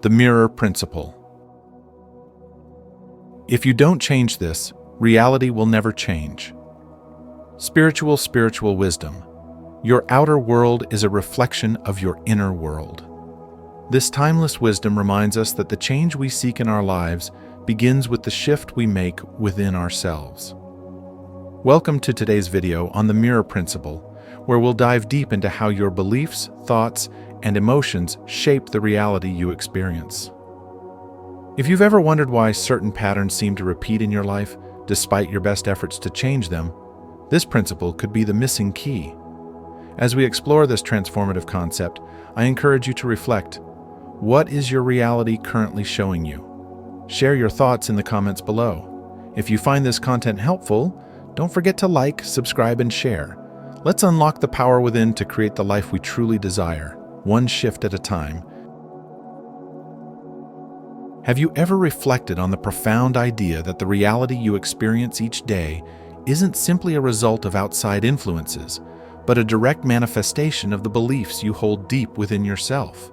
The mirror principle. If you don't change this, reality will never change. Spiritual wisdom. Your outer world is a reflection of your inner world. This timeless wisdom reminds us that the change we seek in our lives begins with the shift we make within ourselves. Welcome to today's video on the mirror principle, where we'll dive deep into how your beliefs, thoughts, and emotions shape the reality you experience. If you've ever wondered why certain patterns seem to repeat in your life, despite your best efforts to change them, this principle could be the missing key. As we explore this transformative concept, I encourage you to reflect. What is your reality currently showing you? Share your thoughts in the comments below. If you find this content helpful, don't forget to like, subscribe, and share. Let's unlock the power within to create the life we truly desire, one shift at a time. Have you ever reflected on the profound idea that the reality you experience each day isn't simply a result of outside influences, but a direct manifestation of the beliefs you hold deep within yourself?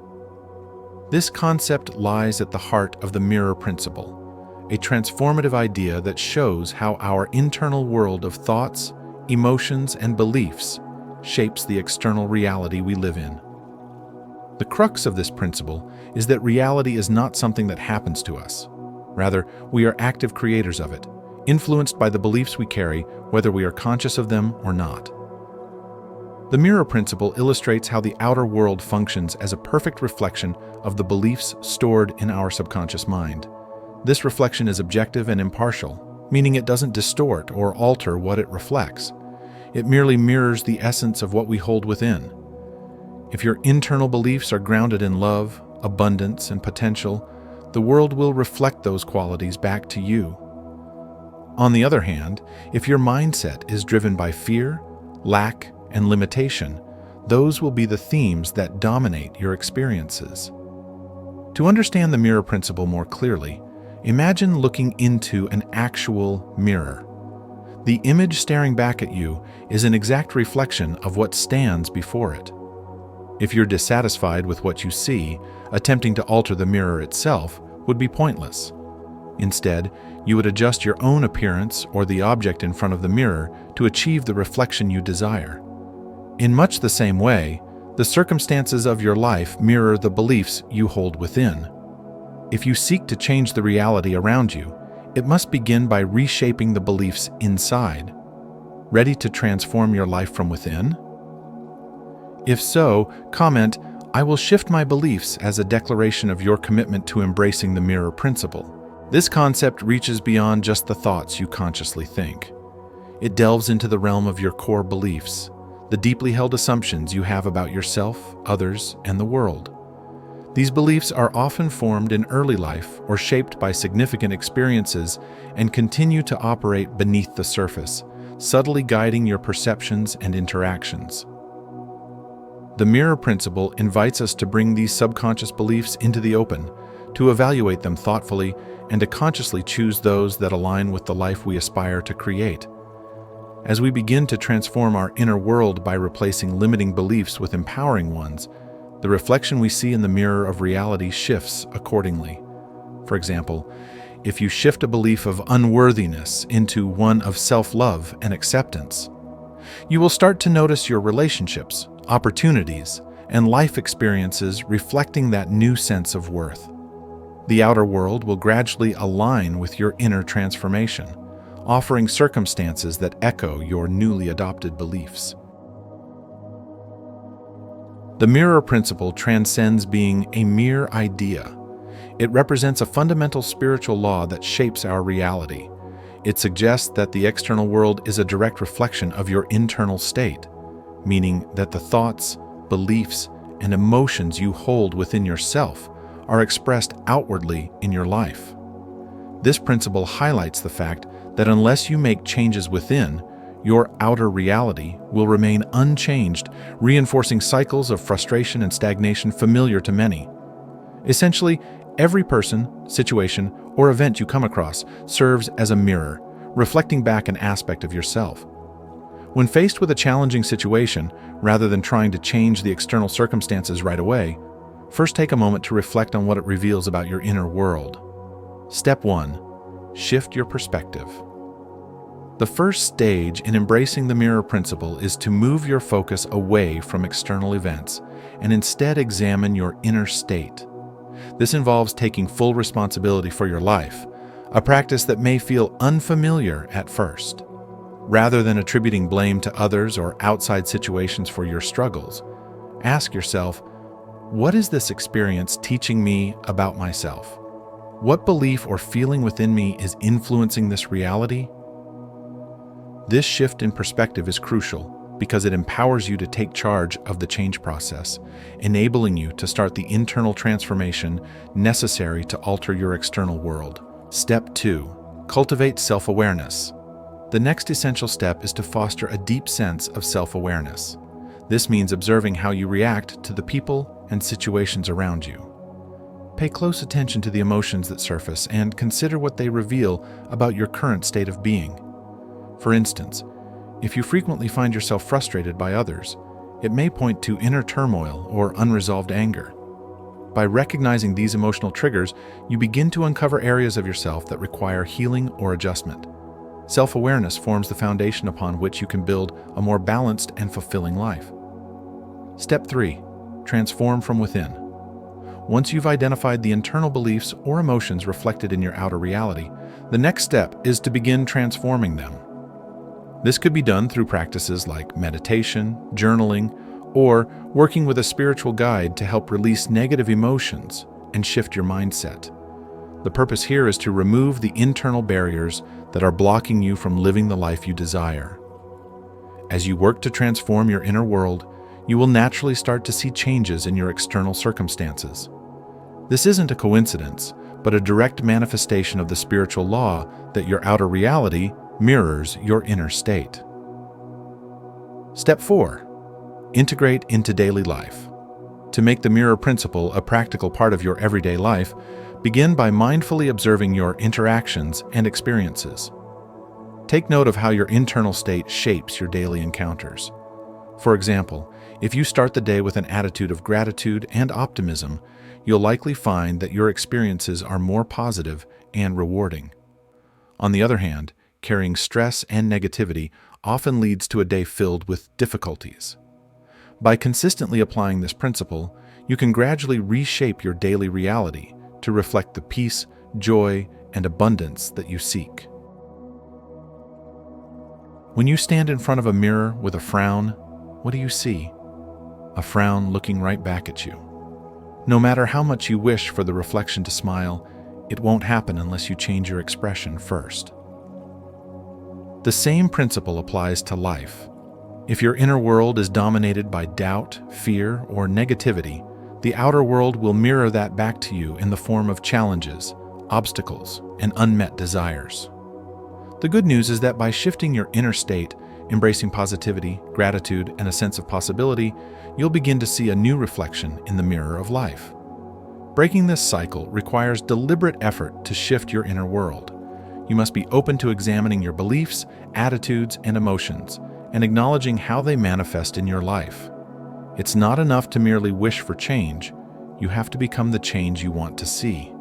This concept lies at the heart of the mirror principle, a transformative idea that shows how our internal world of thoughts, emotions, and beliefs shapes the external reality we live in. The crux of this principle is that reality is not something that happens to us. Rather, we are active creators of it, influenced by the beliefs we carry, whether we are conscious of them or not. The mirror principle illustrates how the outer world functions as a perfect reflection of the beliefs stored in our subconscious mind. This reflection is objective and impartial, meaning it doesn't distort or alter what it reflects. It merely mirrors the essence of what we hold within. If your internal beliefs are grounded in love, abundance, and potential, the world will reflect those qualities back to you. On the other hand, if your mindset is driven by fear, lack, and limitation, those will be the themes that dominate your experiences. To understand the mirror principle more clearly, imagine looking into an actual mirror. The image staring back at you is an exact reflection of what stands before it. If you're dissatisfied with what you see, attempting to alter the mirror itself would be pointless. Instead, you would adjust your own appearance or the object in front of the mirror to achieve the reflection you desire. In much the same way, the circumstances of your life mirror the beliefs you hold within. If you seek to change the reality around you, it must begin by reshaping the beliefs inside. Ready to transform your life from within? If so, comment, "I will shift my beliefs," as a declaration of your commitment to embracing the mirror principle. This concept reaches beyond just the thoughts you consciously think. It delves into the realm of your core beliefs, the deeply held assumptions you have about yourself, others, and the world. These beliefs are often formed in early life or shaped by significant experiences and continue to operate beneath the surface, subtly guiding your perceptions and interactions. The mirror principle invites us to bring these subconscious beliefs into the open, to evaluate them thoughtfully, and to consciously choose those that align with the life we aspire to create. As we begin to transform our inner world by replacing limiting beliefs with empowering ones, the reflection we see in the mirror of reality shifts accordingly. For example, if you shift a belief of unworthiness into one of self-love and acceptance, you will start to notice your relationships, opportunities, and life experiences reflecting that new sense of worth. The outer world will gradually align with your inner transformation, offering circumstances that echo your newly adopted beliefs. The mirror principle transcends being a mere idea. It represents a fundamental spiritual law that shapes our reality. It suggests that the external world is a direct reflection of your internal state, meaning that the thoughts, beliefs, and emotions you hold within yourself are expressed outwardly in your life. This principle highlights the fact that unless you make changes within, your outer reality will remain unchanged, reinforcing cycles of frustration and stagnation familiar to many. Essentially, every person, situation, or event you come across serves as a mirror, reflecting back an aspect of yourself. When faced with a challenging situation, rather than trying to change the external circumstances right away, First, take a moment to reflect on what it reveals about your inner world. Step 1. Shift your perspective. The first stage in embracing the mirror principle is to move your focus away from external events and instead examine your inner state. This involves taking full responsibility for your life, a practice that may feel unfamiliar at first. Rather than attributing blame to others or outside situations for your struggles, ask yourself, what is this experience teaching me about myself? What belief or feeling within me is influencing this reality? This shift in perspective is crucial because it empowers you to take charge of the change process, enabling you to start the internal transformation necessary to alter your external world. Step 2. Cultivate self-awareness. The next essential step is to foster a deep sense of self-awareness. This means observing how you react to the people and situations around you. Pay close attention to the emotions that surface and consider what they reveal about your current state of being. For instance, if you frequently find yourself frustrated by others, it may point to inner turmoil or unresolved anger. By recognizing these emotional triggers, you begin to uncover areas of yourself that require healing or adjustment. Self-awareness forms the foundation upon which you can build a more balanced and fulfilling life. Step 3. Transform from within. Once you've identified the internal beliefs or emotions reflected in your outer reality, the next step is to begin transforming them. This could be done through practices like meditation, journaling, or working with a spiritual guide to help release negative emotions and shift your mindset. The purpose here is to remove the internal barriers that are blocking you from living the life you desire. As you work to transform your inner world, you will naturally start to see changes in your external circumstances. This isn't a coincidence, but a direct manifestation of the spiritual law that your outer reality mirrors your inner state. Step 4. Integrate into daily life. To make the mirror principle a practical part of your everyday life, begin by mindfully observing your interactions and experiences. Take note of how your internal state shapes your daily encounters. For example, if you start the day with an attitude of gratitude and optimism, you'll likely find that your experiences are more positive and rewarding. On the other hand, carrying stress and negativity often leads to a day filled with difficulties. By consistently applying this principle, you can gradually reshape your daily reality to reflect the peace, joy, and abundance that you seek. When you stand in front of a mirror with a frown, what do you see? A frown looking right back at you. No matter how much you wish for the reflection to smile, it won't happen unless you change your expression first. The same principle applies to life. If your inner world is dominated by doubt, fear, or negativity, the outer world will mirror that back to you in the form of challenges, obstacles, and unmet desires. The good news is that by shifting your inner state, embracing positivity, gratitude, and a sense of possibility, you'll begin to see a new reflection in the mirror of life. Breaking this cycle requires deliberate effort to shift your inner world. You must be open to examining your beliefs, attitudes, and emotions, and acknowledging how they manifest in your life. It's not enough to merely wish for change. You have to become the change you want to see.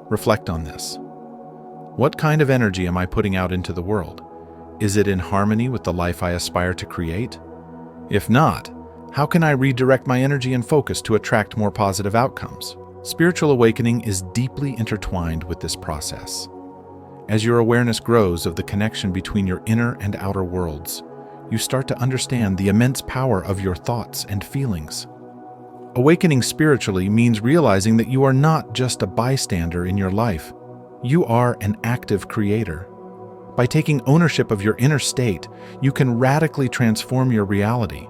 Reflect on this. What kind of energy am I putting out into the world? Is it in harmony with the life I aspire to create? If not, how can I redirect my energy and focus to attract more positive outcomes? Spiritual awakening is deeply intertwined with this process. As your awareness grows of the connection between your inner and outer worlds, you start to understand the immense power of your thoughts and feelings. Awakening spiritually means realizing that you are not just a bystander in your life. You are an active creator. By taking ownership of your inner state, you can radically transform your reality.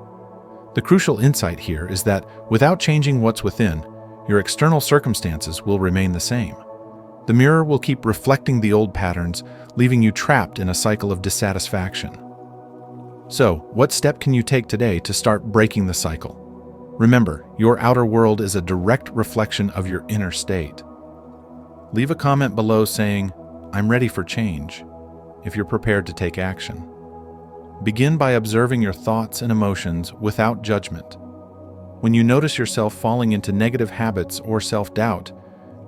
The crucial insight here is that without changing what's within, your external circumstances will remain the same. The mirror will keep reflecting the old patterns, leaving you trapped in a cycle of dissatisfaction. So, what step can you take today to start breaking the cycle? Remember, your outer world is a direct reflection of your inner state. Leave a comment below saying, "I'm ready for change," if you're prepared to take action. Begin by observing your thoughts and emotions without judgment. When you notice yourself falling into negative habits or self-doubt,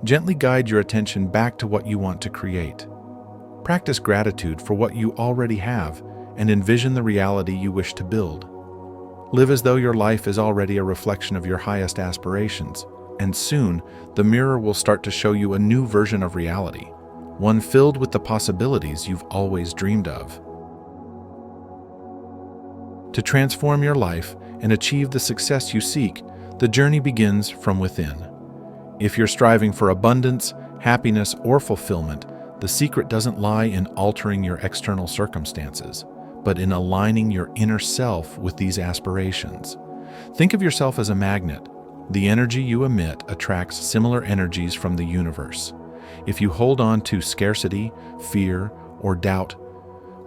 gently guide your attention back to what you want to create. Practice gratitude for what you already have and envision the reality you wish to build. Live as though your life is already a reflection of your highest aspirations, and soon the mirror will start to show you a new version of reality, one filled with the possibilities you've always dreamed of. To transform your life and achieve the success you seek, the journey begins from within. If you're striving for abundance, happiness, or fulfillment, the secret doesn't lie in altering your external circumstances, but in aligning your inner self with these aspirations. Think of yourself as a magnet. The energy you emit attracts similar energies from the universe. If you hold on to scarcity, fear, or doubt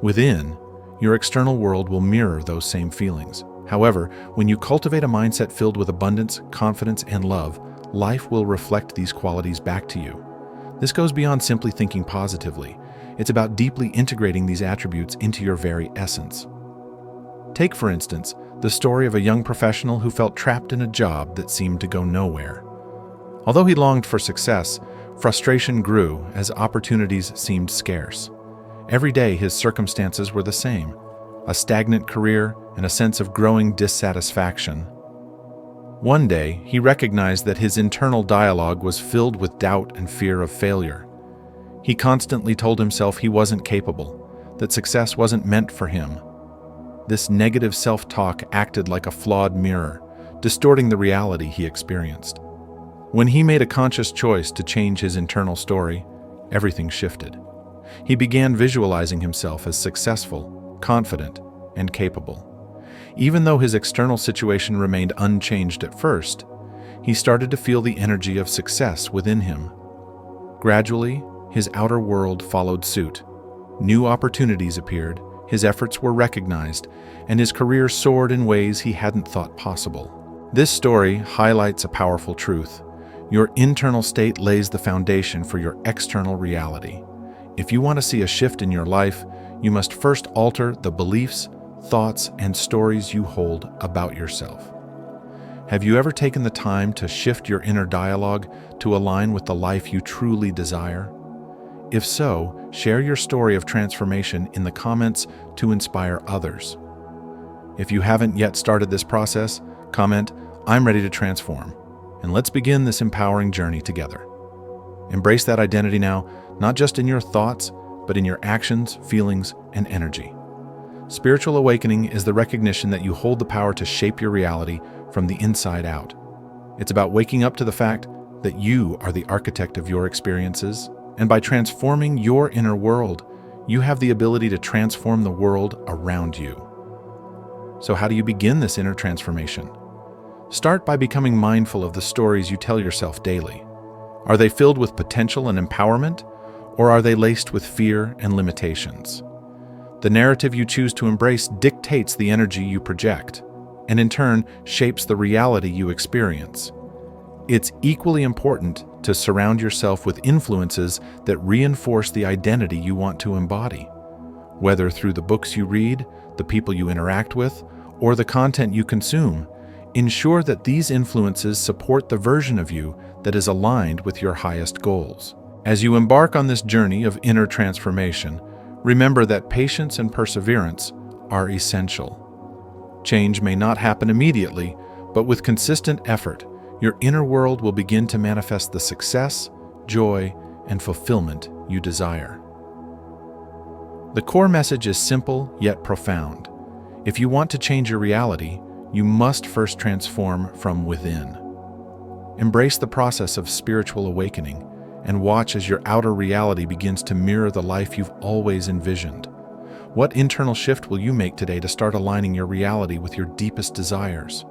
within, your external world will mirror those same feelings. However, when you cultivate a mindset filled with abundance, confidence, and love, life will reflect these qualities back to you. This goes beyond simply thinking positively. It's about deeply integrating these attributes into your very essence. Take, for instance, the story of a young professional who felt trapped in a job that seemed to go nowhere. Although he longed for success, frustration grew as opportunities seemed scarce. Every day his circumstances were the same: a stagnant career and a sense of growing dissatisfaction. One day, he recognized that his internal dialogue was filled with doubt and fear of failure. He constantly told himself he wasn't capable, that success wasn't meant for him. This negative self-talk acted like a flawed mirror, distorting the reality he experienced. When he made a conscious choice to change his internal story, everything shifted. He began visualizing himself as successful, confident, and capable. Even though his external situation remained unchanged at first, he started to feel the energy of success within him. Gradually, his outer world followed suit. New opportunities appeared, his efforts were recognized, and his career soared in ways he hadn't thought possible. This story highlights a powerful truth. Your internal state lays the foundation for your external reality. If you want to see a shift in your life, you must first alter the beliefs, thoughts, and stories you hold about yourself. Have you ever taken the time to shift your inner dialogue to align with the life you truly desire? If so, share your story of transformation in the comments to inspire others. If you haven't yet started this process, comment, "I'm ready to transform," and let's begin this empowering journey together. Embrace that identity now, not just in your thoughts, but in your actions, feelings, and energy. Spiritual awakening is the recognition that you hold the power to shape your reality from the inside out. It's about waking up to the fact that you are the architect of your experiences, and by transforming your inner world, you have the ability to transform the world around you. So how do you begin this inner transformation? Start by becoming mindful of the stories you tell yourself daily. Are they filled with potential and empowerment, or are they laced with fear and limitations? The narrative you choose to embrace dictates the energy you project, and in turn shapes the reality you experience. It's equally important to surround yourself with influences that reinforce the identity you want to embody. Whether through the books you read, the people you interact with, or the content you consume, ensure that these influences support the version of you that is aligned with your highest goals. As you embark on this journey of inner transformation, remember that patience and perseverance are essential. Change may not happen immediately, but with consistent effort, your inner world will begin to manifest the success, joy, and fulfillment you desire. The core message is simple yet profound. If you want to change your reality, you must first transform from within. Embrace the process of spiritual awakening and watch as your outer reality begins to mirror the life you've always envisioned. What internal shift will you make today to start aligning your reality with your deepest desires?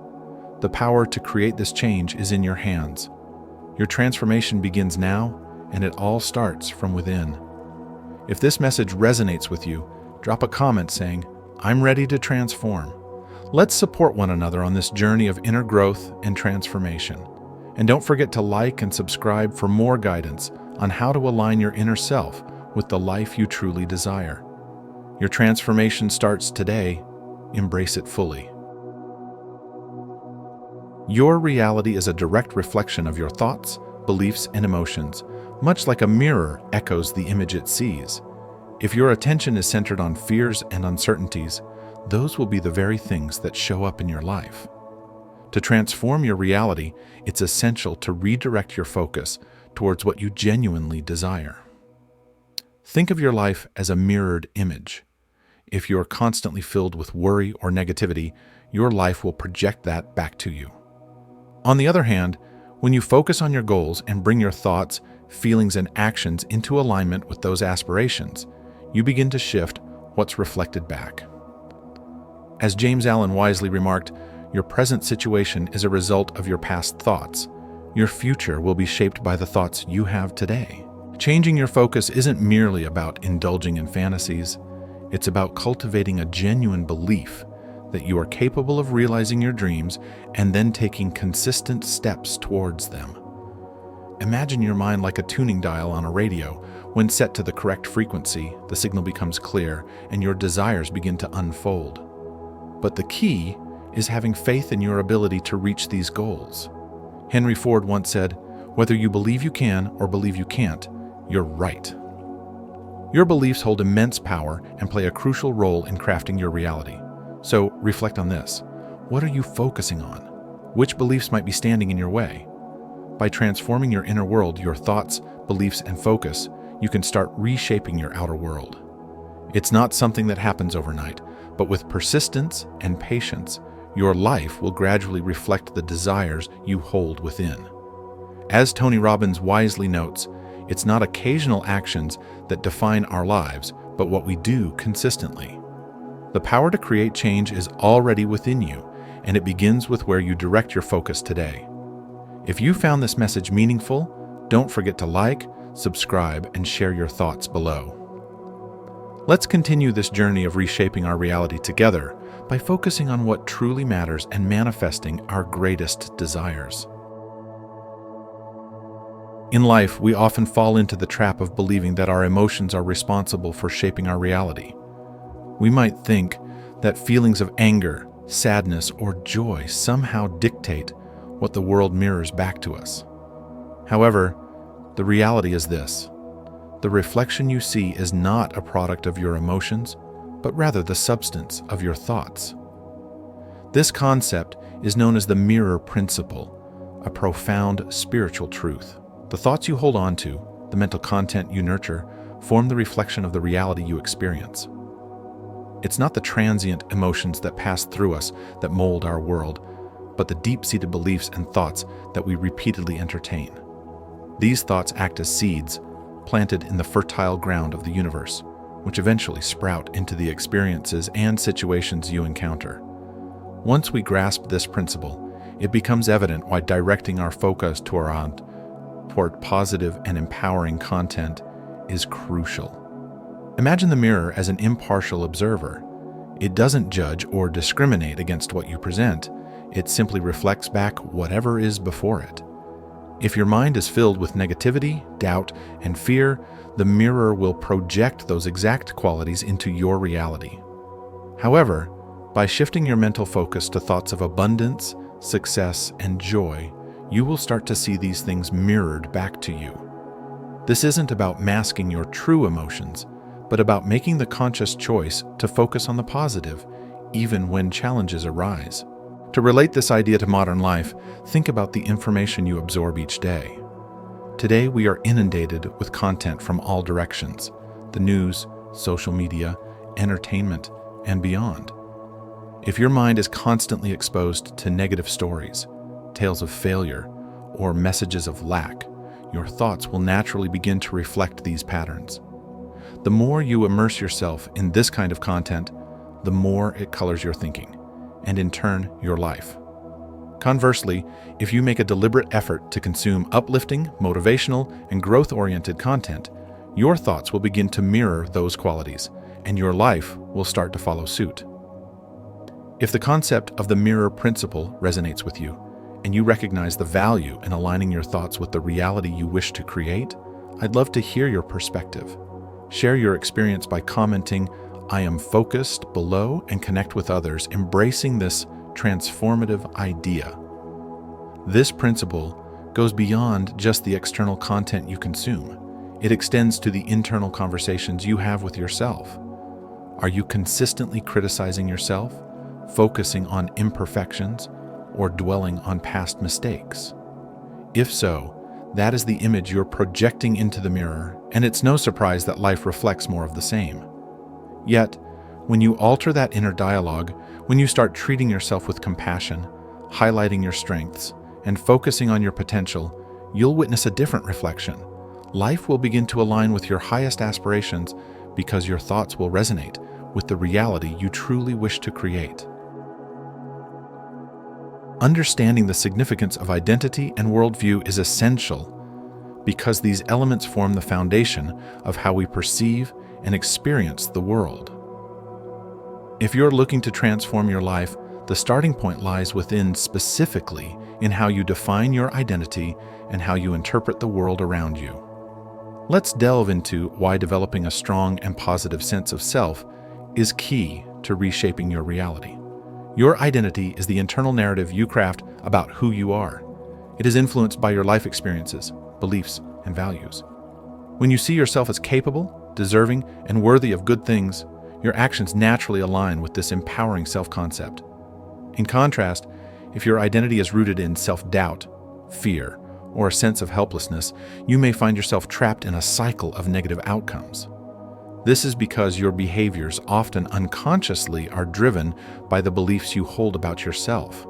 The power to create this change is in your hands. Your transformation begins now, and it all starts from within. If this message resonates with you, drop a comment saying, "I'm ready to transform." Let's support one another on this journey of inner growth and transformation. And don't forget to like and subscribe for more guidance on how to align your inner self with the life you truly desire. Your transformation starts today. Embrace it fully. Your reality is a direct reflection of your thoughts, beliefs, and emotions, much like a mirror echoes the image it sees. If your attention is centered on fears and uncertainties, those will be the very things that show up in your life. To transform your reality, it's essential to redirect your focus towards what you genuinely desire. Think of your life as a mirrored image. If you're constantly filled with worry or negativity, your life will project that back to you. On the other hand, when you focus on your goals and bring your thoughts, feelings, and actions into alignment with those aspirations, you begin to shift what's reflected back. As James Allen wisely remarked, your present situation is a result of your past thoughts. Your future will be shaped by the thoughts you have today. Changing your focus isn't merely about indulging in fantasies. It's about cultivating a genuine belief that you are capable of realizing your dreams and then taking consistent steps towards them. Imagine your mind like a tuning dial on a radio. When set to the correct frequency, the signal becomes clear and your desires begin to unfold. But the key is having faith in your ability to reach these goals. Henry Ford once said, "Whether you believe you can or believe you can't, you're right." Your beliefs hold immense power and play a crucial role in crafting your reality. So reflect on this. What are you focusing on? Which beliefs might be standing in your way? By transforming your inner world, your thoughts, beliefs, and focus, you can start reshaping your outer world. It's not something that happens overnight, but with persistence and patience, your life will gradually reflect the desires you hold within. As Tony Robbins wisely notes, it's not occasional actions that define our lives, but what we do consistently. The power to create change is already within you, and it begins with where you direct your focus today. If you found this message meaningful, don't forget to like, subscribe, and share your thoughts below. Let's continue this journey of reshaping our reality together by focusing on what truly matters and manifesting our greatest desires. In life, we often fall into the trap of believing that our emotions are responsible for shaping our reality. We might think that feelings of anger, sadness, or joy somehow dictate what the world mirrors back to us. However, the reality is this: the reflection you see is not a product of your emotions, but rather the substance of your thoughts. This concept is known as the mirror principle, a profound spiritual truth. The thoughts you hold on to, the mental content you nurture, form the reflection of the reality you experience. It's not the transient emotions that pass through us that mold our world, but the deep-seated beliefs and thoughts that we repeatedly entertain. These thoughts act as seeds planted in the fertile ground of the universe, which eventually sprout into the experiences and situations you encounter. Once we grasp this principle, it becomes evident why directing our focus toward positive and empowering content is crucial. Imagine the mirror as an impartial observer. It doesn't judge or discriminate against what you present. It simply reflects back whatever is before it. If your mind is filled with negativity, doubt, and fear, the mirror will project those exact qualities into your reality. However, by shifting your mental focus to thoughts of abundance, success, and joy, you will start to see these things mirrored back to you. This isn't about masking your true emotions, but about making the conscious choice to focus on the positive, even when challenges arise. To relate this idea to modern life, think about the information you absorb each day. Today, we are inundated with content from all directions: the news, social media, entertainment, and beyond. If your mind is constantly exposed to negative stories, tales of failure, or messages of lack, your thoughts will naturally begin to reflect these patterns. The more you immerse yourself in this kind of content, the more it colors your thinking, and in turn, your life. Conversely, if you make a deliberate effort to consume uplifting, motivational, and growth-oriented content, your thoughts will begin to mirror those qualities, and your life will start to follow suit. If the concept of the mirror principle resonates with you, and you recognize the value in aligning your thoughts with the reality you wish to create, I'd love to hear your perspective. Share your experience by commenting, "I am focused," below, and connect with others, embracing this transformative idea. This principle goes beyond just the external content you consume. It extends to the internal conversations you have with yourself. Are you consistently criticizing yourself, focusing on imperfections, or dwelling on past mistakes? If so, that is the image you're projecting into the mirror, and it's no surprise that life reflects more of the same. Yet, when you alter that inner dialogue, when you start treating yourself with compassion, highlighting your strengths, and focusing on your potential, you'll witness a different reflection. Life will begin to align with your highest aspirations because your thoughts will resonate with the reality you truly wish to create. Understanding the significance of identity and worldview is essential because these elements form the foundation of how we perceive and experience the world. If you're looking to transform your life, the starting point lies within, specifically in how you define your identity and how you interpret the world around you. Let's delve into why developing a strong and positive sense of self is key to reshaping your reality. Your identity is the internal narrative you craft about who you are. It is influenced by your life experiences, beliefs, and values. When you see yourself as capable, deserving, and worthy of good things, your actions naturally align with this empowering self-concept. In contrast, if your identity is rooted in self-doubt, fear, or a sense of helplessness, you may find yourself trapped in a cycle of negative outcomes. This is because your behaviors, often unconsciously, are driven by the beliefs you hold about yourself.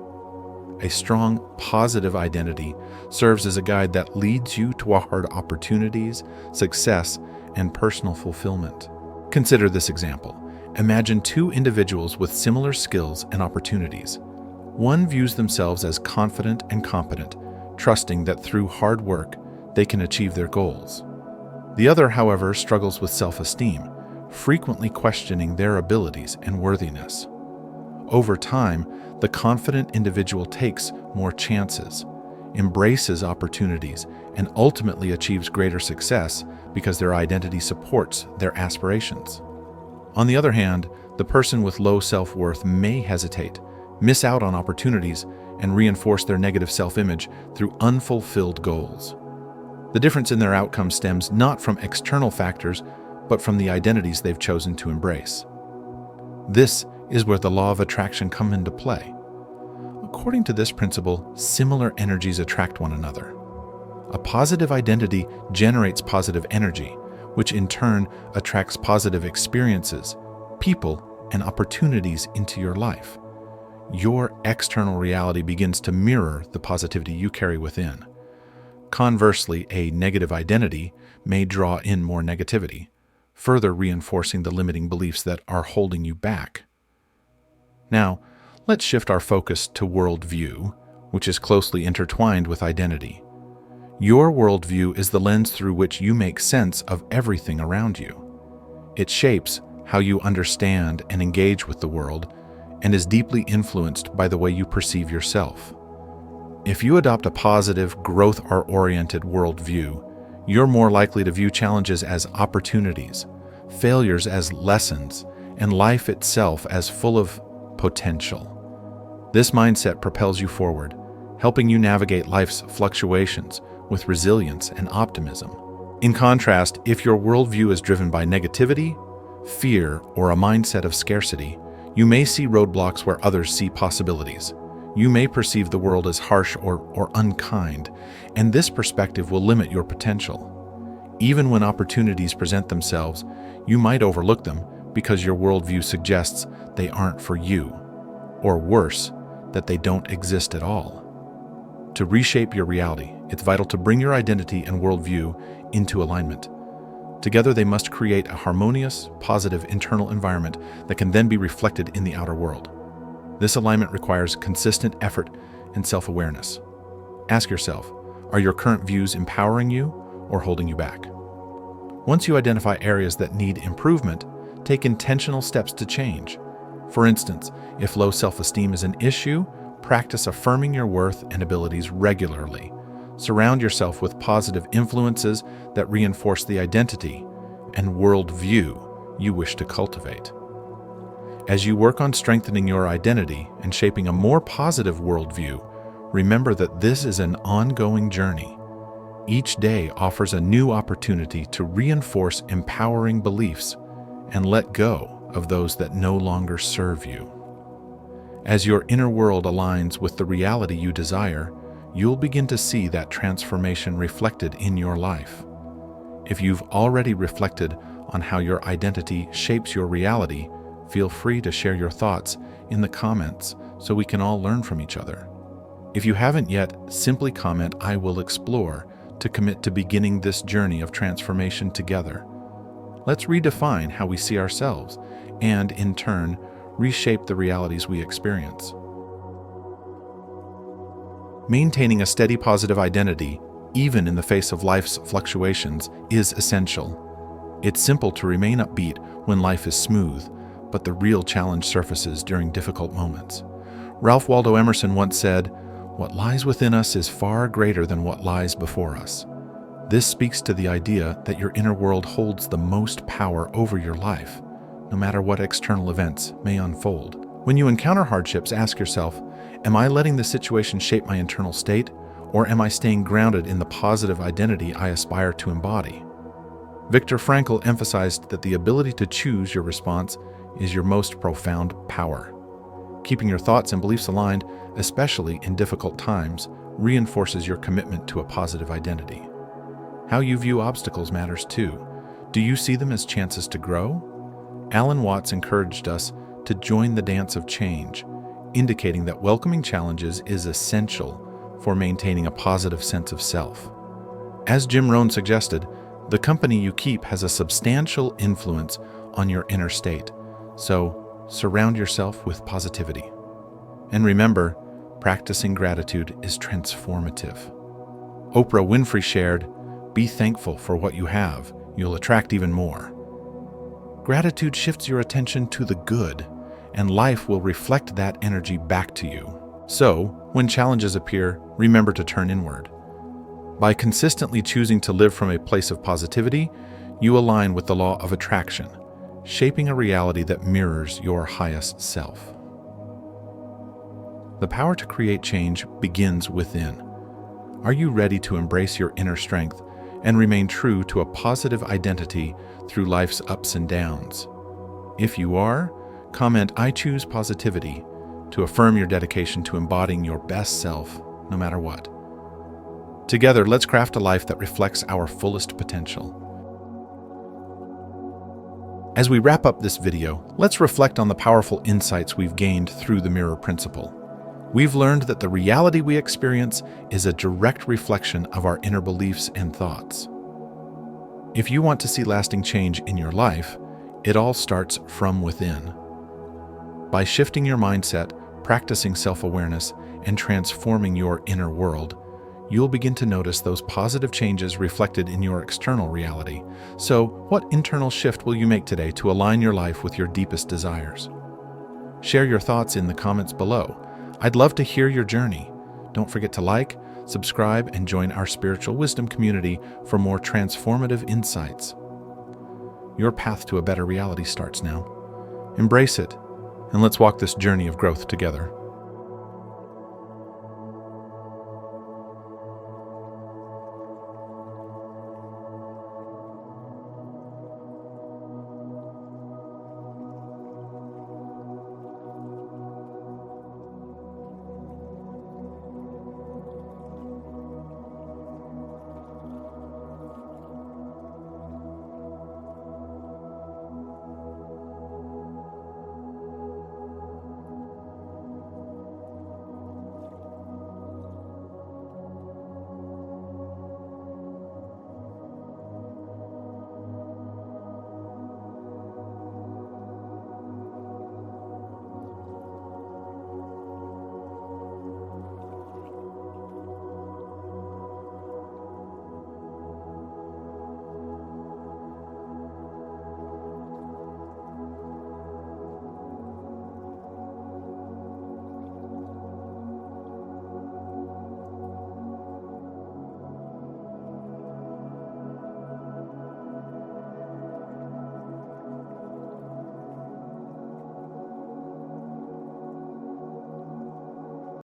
A strong, positive identity serves as a guide that leads you toward opportunities, success, and personal fulfillment. Consider this example. Imagine two individuals with similar skills and opportunities. One views themselves as confident and competent, trusting that through hard work, they can achieve their goals. The other, however, struggles with self-esteem, frequently questioning their abilities and worthiness. Over time, the confident individual takes more chances, embraces opportunities, and ultimately achieves greater success because their identity supports their aspirations. On the other hand, the person with low self-worth may hesitate, miss out on opportunities, and reinforce their negative self-image through unfulfilled goals. The difference in their outcome stems not from external factors, but from the identities they've chosen to embrace. This is where the law of attraction comes into play. According to this principle, similar energies attract one another. A positive identity generates positive energy, which in turn attracts positive experiences, people, and opportunities into your life. Your external reality begins to mirror the positivity you carry within. Conversely, a negative identity may draw in more negativity, further reinforcing the limiting beliefs that are holding you back. Now, let's shift our focus to worldview, which is closely intertwined with identity. Your worldview is the lens through which you make sense of everything around you. It shapes how you understand and engage with the world, and is deeply influenced by the way you perceive yourself. If you adopt a positive, growth-oriented worldview, you're more likely to view challenges as opportunities, failures as lessons, and life itself as full of potential. This mindset propels you forward, helping you navigate life's fluctuations with resilience and optimism. In contrast, if your worldview is driven by negativity, fear, or a mindset of scarcity, you may see roadblocks where others see possibilities. You may perceive the world as harsh or unkind, and this perspective will limit your potential. Even when opportunities present themselves, you might overlook them because your worldview suggests they aren't for you, or worse, that they don't exist at all. To reshape your reality, it's vital to bring your identity and worldview into alignment. Together, they must create a harmonious, positive internal environment that can then be reflected in the outer world. This alignment requires consistent effort and self-awareness. Ask yourself, are your current views empowering you or holding you back? Once you identify areas that need improvement, take intentional steps to change. For instance, if low self-esteem is an issue, practice affirming your worth and abilities regularly. Surround yourself with positive influences that reinforce the identity and worldview you wish to cultivate. As you work on strengthening your identity and shaping a more positive worldview, Remember that this is an ongoing journey. Each day offers a new opportunity to reinforce empowering beliefs and let go of those that no longer serve you. As your inner world aligns with the reality you desire, you'll begin to see that transformation reflected in your life. If you've already reflected on how your identity shapes your reality, feel free to share your thoughts in the comments so we can all learn from each other. If you haven't yet, simply comment "I will explore" to commit to beginning this journey of transformation together. Let's redefine how we see ourselves and, in turn, reshape the realities we experience. Maintaining a steady positive identity, even in the face of life's fluctuations, is essential. It's simple to remain upbeat when life is smooth, but the real challenge surfaces during difficult moments. Ralph Waldo Emerson once said, "What lies within us is far greater than what lies before us." This speaks to the idea that your inner world holds the most power over your life, no matter what external events may unfold. When you encounter hardships, ask yourself, am I letting the situation shape my internal state, or am I staying grounded in the positive identity I aspire to embody? Viktor Frankl emphasized that the ability to choose your response is your most profound power. Keeping your thoughts and beliefs aligned, especially in difficult times, reinforces your commitment to a positive identity. How you view obstacles matters too. Do you see them as chances to grow? Alan Watts encouraged us to join the dance of change, indicating that welcoming challenges is essential for maintaining a positive sense of self. As Jim Rohn suggested, the company you keep has a substantial influence on your inner state, so surround yourself with positivity. And remember, practicing gratitude is transformative. Oprah Winfrey shared, "Be thankful for what you have. You'll attract even more." Gratitude shifts your attention to the good, and life will reflect that energy back to you. So, when challenges appear, remember to turn inward. By consistently choosing to live from a place of positivity, you align with the law of attraction, shaping a reality that mirrors your highest self. The power to create change begins within. Are you ready to embrace your inner strength and remain true to a positive identity through life's ups and downs? If you are, comment "I choose positivity" to affirm your dedication to embodying your best self, no matter what. Together, let's craft a life that reflects our fullest potential. As we wrap up this video, let's reflect on the powerful insights we've gained through the mirror principle. We've learned that the reality we experience is a direct reflection of our inner beliefs and thoughts. If you want to see lasting change in your life, it all starts from within. By shifting your mindset, practicing self-awareness, and transforming your inner world, you'll begin to notice those positive changes reflected in your external reality. So, what internal shift will you make today to align your life with your deepest desires? Share your thoughts in the comments below. I'd love to hear your journey. Don't forget to like, subscribe, and join our spiritual wisdom community for more transformative insights. Your path to a better reality starts now. Embrace it, and let's walk this journey of growth together.